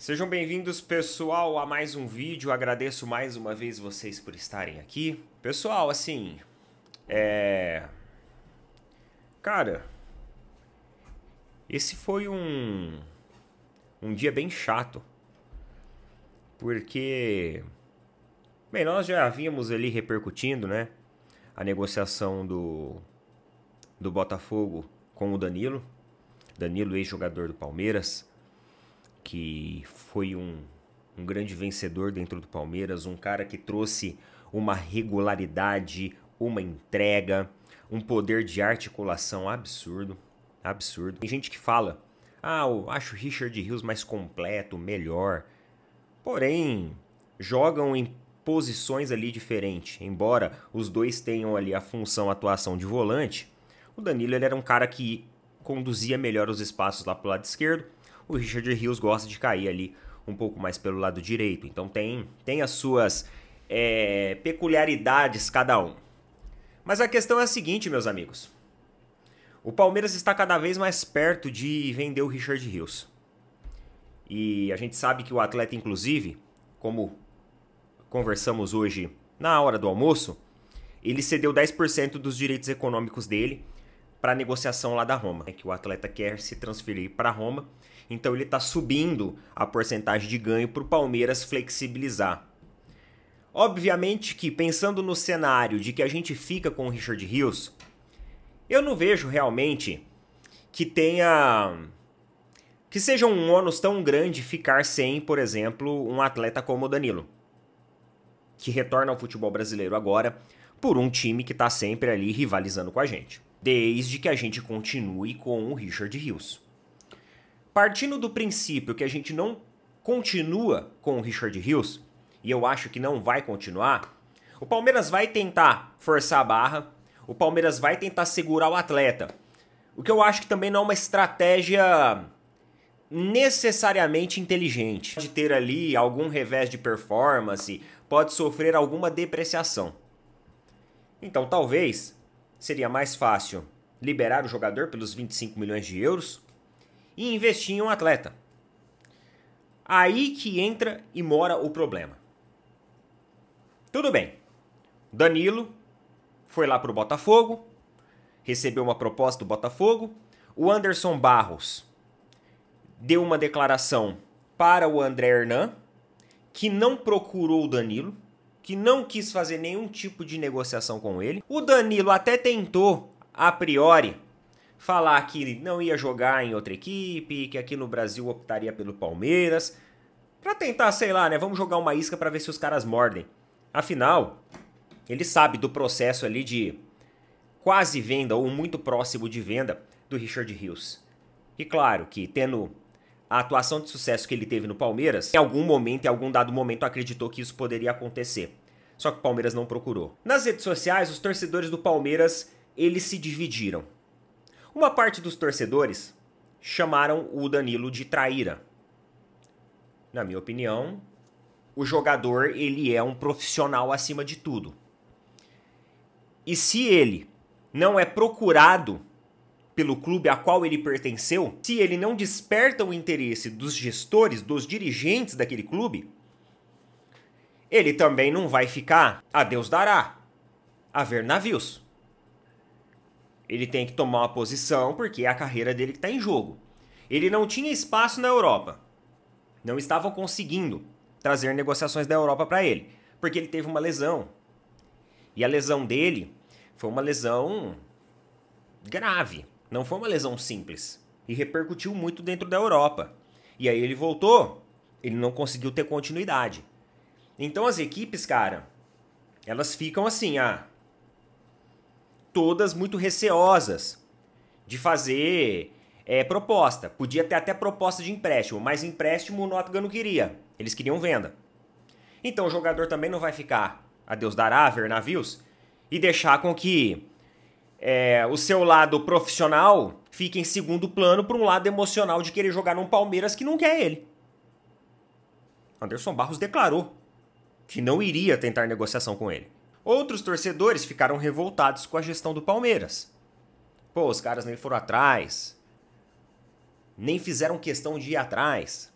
Sejam bem-vindos, pessoal, a mais um vídeo. Agradeço mais uma vez vocês por estarem aqui. Pessoal, assim, Cara, esse foi um dia bem chato, porque... Bem, nós já vínhamos ali repercutindo, né, a negociação do Botafogo com o Danilo. Danilo, ex-jogador do Palmeiras, que foi um grande vencedor dentro do Palmeiras, um cara que trouxe uma regularidade, uma entrega, um poder de articulação absurdo, absurdo. Tem gente que fala, eu acho o Richard Rios mais completo, melhor. Porém, jogam em posições ali diferentes. Embora os dois tenham ali a função, a atuação de volante, o Danilo ele era um cara que conduzia melhor os espaços lá pro lado esquerdo. O Richard Rios gosta de cair ali um pouco mais pelo lado direito. Então tem as suas peculiaridades cada um. Mas a questão é a seguinte, meus amigos. O Palmeiras está cada vez mais perto de vender o Richard Rios. E a gente sabe que o atleta, inclusive, como conversamos hoje na hora do almoço, ele cedeu 10% dos direitos econômicos dele para a negociação lá da Roma. Que o atleta quer se transferir para Roma, então ele está subindo a porcentagem de ganho para o Palmeiras flexibilizar. Obviamente que, pensando no cenário de que a gente fica com o Richard Rios, eu não vejo realmente que seja um ônus tão grande ficar sem, por exemplo, um atleta como o Danilo, que retorna ao futebol brasileiro agora por um time que está sempre ali rivalizando com a gente, desde que a gente continue com o Richard Rios. Partindo do princípio que a gente não continua com o Richard Rios, e eu acho que não vai continuar, o Palmeiras vai tentar forçar a barra, o Palmeiras vai tentar segurar o atleta. O que eu acho que também não é uma estratégia necessariamente inteligente. Pode ter ali algum revés de performance, pode sofrer alguma depreciação. Então talvez seria mais fácil liberar o jogador pelos 25 milhões de euros e investir em um atleta. Aí que entra e mora o problema. Tudo bem, Danilo foi lá para o Botafogo, recebeu uma proposta do Botafogo, o Anderson Barros deu uma declaração para o André Hernan, que não procurou o Danilo, que não quis fazer nenhum tipo de negociação com ele. O Danilo até tentou, a priori, falar que não ia jogar em outra equipe, que aqui no Brasil optaria pelo Palmeiras, pra tentar, sei lá, né, vamos jogar uma isca pra ver se os caras mordem. Afinal, ele sabe do processo ali de quase venda ou muito próximo de venda do Richard Rios. E claro que tendo a atuação de sucesso que ele teve no Palmeiras, em algum momento, em algum dado momento, acreditou que isso poderia acontecer. Só que o Palmeiras não procurou. Nas redes sociais, os torcedores do Palmeiras, eles se dividiram. Uma parte dos torcedores chamaram o Danilo de traíra. Na minha opinião, o jogador, ele é um profissional acima de tudo. E se ele não é procurado pelo clube a qual ele pertenceu, se ele não desperta o interesse dos gestores, dos dirigentes daquele clube, ele também não vai ficar a Deus dará, a ver navios. Ele tem que tomar uma posição porque é a carreira dele que está em jogo. Ele não tinha espaço na Europa. Não estavam conseguindo trazer negociações da Europa para ele, porque ele teve uma lesão. E a lesão dele foi uma lesão grave, não foi uma lesão simples. E repercutiu muito dentro da Europa. E aí ele voltou, ele não conseguiu ter continuidade. Então as equipes, cara, elas ficam assim, todas muito receosas de fazer proposta. Podia ter até proposta de empréstimo, mas empréstimo o Nottingham não queria. Eles queriam venda. Então o jogador também não vai ficar a Deus dará, a ver navios, e deixar com que o seu lado profissional fique em segundo plano por um lado emocional de querer jogar num Palmeiras que não quer ele. Anderson Barros declarou que não iria tentar negociação com ele. Outros torcedores ficaram revoltados com a gestão do Palmeiras. Pô, os caras nem foram atrás, nem fizeram questão de ir atrás.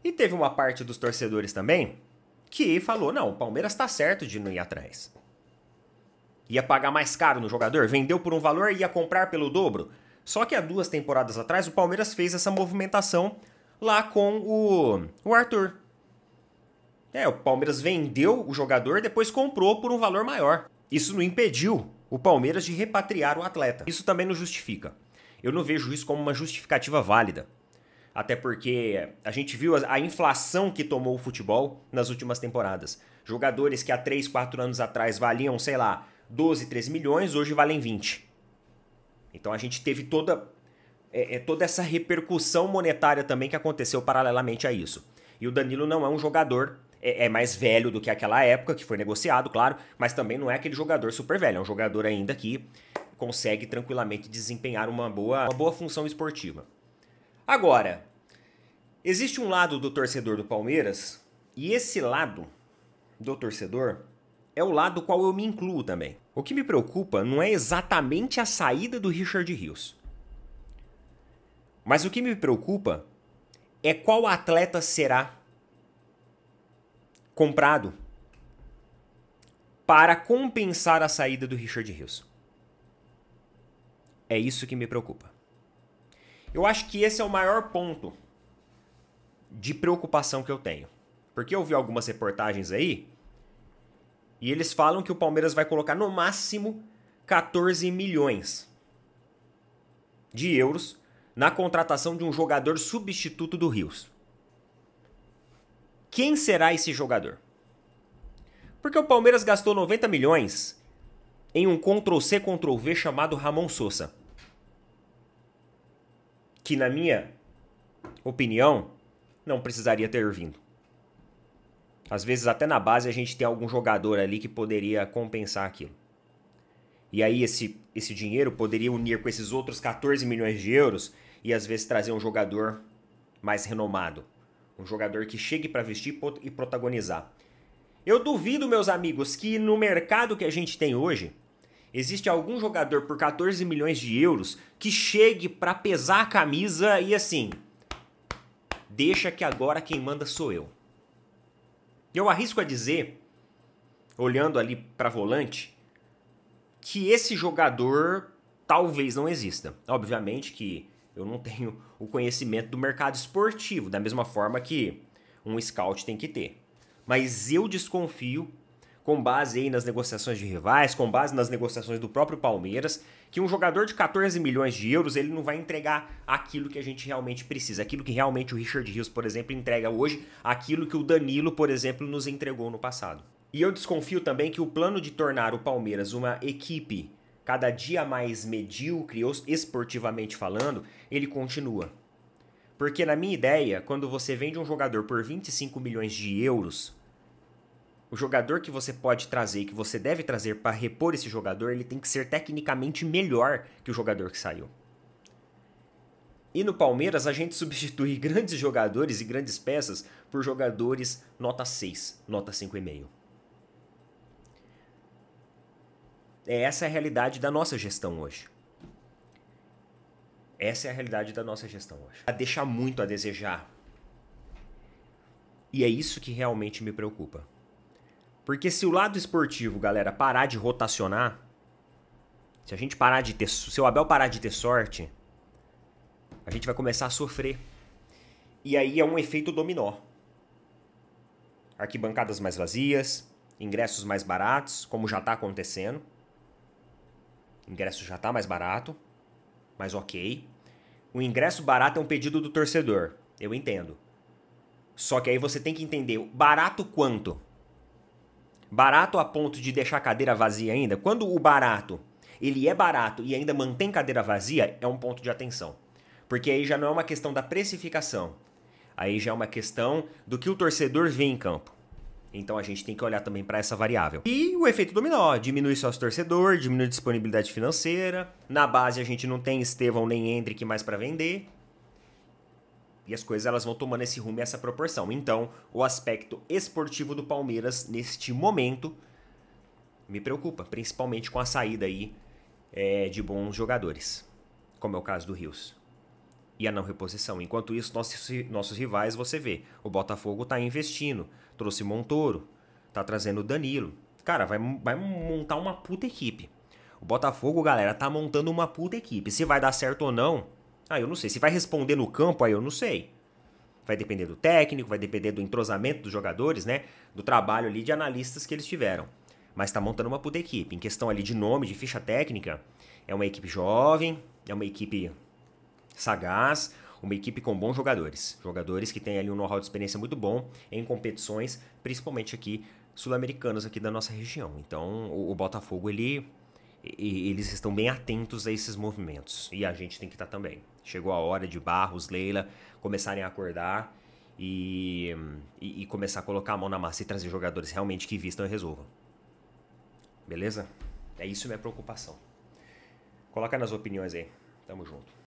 E teve uma parte dos torcedores também que falou, não, o Palmeiras tá certo de não ir atrás. Ia pagar mais caro no jogador, vendeu por um valor e ia comprar pelo dobro. Só que há 2 temporadas atrás o Palmeiras fez essa movimentação lá com o Arthur. O Palmeiras vendeu o jogador, depois comprou por um valor maior. Isso não impediu o Palmeiras de repatriar o atleta. Isso também não justifica. Eu não vejo isso como uma justificativa válida. Até porque a gente viu a inflação que tomou o futebol nas últimas temporadas. Jogadores que há 3, 4 anos atrás valiam, sei lá, 12, 13 milhões, hoje valem 20. Então a gente teve toda essa repercussão monetária também que aconteceu paralelamente a isso. E o Danilo não é um jogador, é mais velho do que aquela época, que foi negociado, claro, mas também não é aquele jogador super velho, é um jogador ainda que consegue tranquilamente desempenhar uma boa função esportiva. Agora, existe um lado do torcedor do Palmeiras, e esse lado do torcedor é o lado qual eu me incluo também. O que me preocupa não é exatamente a saída do Richard Rios. Mas o que me preocupa é qual atleta será comprado para compensar a saída do Richard Rios. É isso que me preocupa. Eu acho que esse é o maior ponto de preocupação que eu tenho. Porque eu vi algumas reportagens aí e eles falam que o Palmeiras vai colocar no máximo 14 milhões de euros na contratação de um jogador substituto do Rios. Quem será esse jogador? Porque o Palmeiras gastou 90 milhões em um Ctrl-C, Ctrl-V chamado Ramon Sosa. Que, na minha opinião, não precisaria ter vindo. Às vezes, até na base, a gente tem algum jogador ali que poderia compensar aquilo. E aí, esse dinheiro poderia unir com esses outros 14 milhões de euros e, às vezes, trazer um jogador mais renomado. Um jogador que chegue para vestir e protagonizar. Eu duvido, meus amigos, que no mercado que a gente tem hoje, existe algum jogador por 14 milhões de euros que chegue para pesar a camisa e assim, deixa que agora quem manda sou eu. Eu arrisco a dizer, olhando ali para volante, que esse jogador talvez não exista. Obviamente que eu não tenho o conhecimento do mercado esportivo, da mesma forma que um scout tem que ter. Mas eu desconfio, com base aí nas negociações de rivais, com base nas negociações do próprio Palmeiras, que um jogador de 14 milhões de euros ele não vai entregar aquilo que a gente realmente precisa, aquilo que realmente o Richard Rios, por exemplo, entrega hoje, aquilo que o Danilo, por exemplo, nos entregou no passado. E eu desconfio também que o plano de tornar o Palmeiras uma equipe cada dia mais medíocre, esportivamente falando, ele continua. Porque na minha ideia, quando você vende um jogador por 25 milhões de euros, o jogador que você pode trazer e que você deve trazer para repor esse jogador, ele tem que ser tecnicamente melhor que o jogador que saiu. E no Palmeiras a gente substitui grandes jogadores e grandes peças por jogadores nota 6, nota 5,5. Essa é a realidade da nossa gestão hoje. Essa é a realidade da nossa gestão hoje. Deixa muito a desejar. E é isso que realmente me preocupa. Porque se o lado esportivo, galera, parar de rotacionar, se a gente parar de ter, se o Abel parar de ter sorte, a gente vai começar a sofrer. E aí é um efeito dominó. Arquibancadas mais vazias, ingressos mais baratos, como já está acontecendo. Ingresso já está mais barato, mas ok. O ingresso barato é um pedido do torcedor, eu entendo. Só que aí você tem que entender, barato quanto? Barato a ponto de deixar a cadeira vazia ainda? Quando o barato, ele é barato e ainda mantém cadeira vazia, é um ponto de atenção. Porque aí já não é uma questão da precificação. Aí já é uma questão do que o torcedor vê em campo. Então a gente tem que olhar também para essa variável. E o efeito dominó, diminui sócio torcedor, diminui a disponibilidade financeira. Na base a gente não tem Estevão nem Hendrick mais para vender. E as coisas elas vão tomando esse rumo e essa proporção. Então, o aspecto esportivo do Palmeiras, neste momento, me preocupa. Principalmente com a saída aí de bons jogadores. Como é o caso do Rios. e a não reposição. Enquanto isso, nossos rivais, você vê, o Botafogo tá investindo, trouxe Montoro, tá trazendo o Danilo. Cara, vai montar uma puta equipe. O Botafogo, galera, tá montando uma puta equipe. Se vai dar certo ou não, eu não sei. Se vai responder no campo, aí eu não sei. Vai depender do técnico, vai depender do entrosamento dos jogadores, né? Do trabalho ali de analistas que eles tiveram. Mas tá montando uma puta equipe. Em questão ali de nome, de ficha técnica, é uma equipe jovem, é uma equipe sagaz, uma equipe com bons jogadores. Jogadores que têm ali um know-how de experiência muito bom em competições, principalmente aqui sul-americanas aqui da nossa região. Então, o Botafogo, eles estão bem atentos a esses movimentos. E a gente tem que estar também. Chegou a hora de Barros, Leila começarem a acordar e começar a colocar a mão na massa e trazer jogadores realmente que vistam e resolvam. Beleza? É isso minha preocupação. Coloca nas opiniões aí. Tamo junto.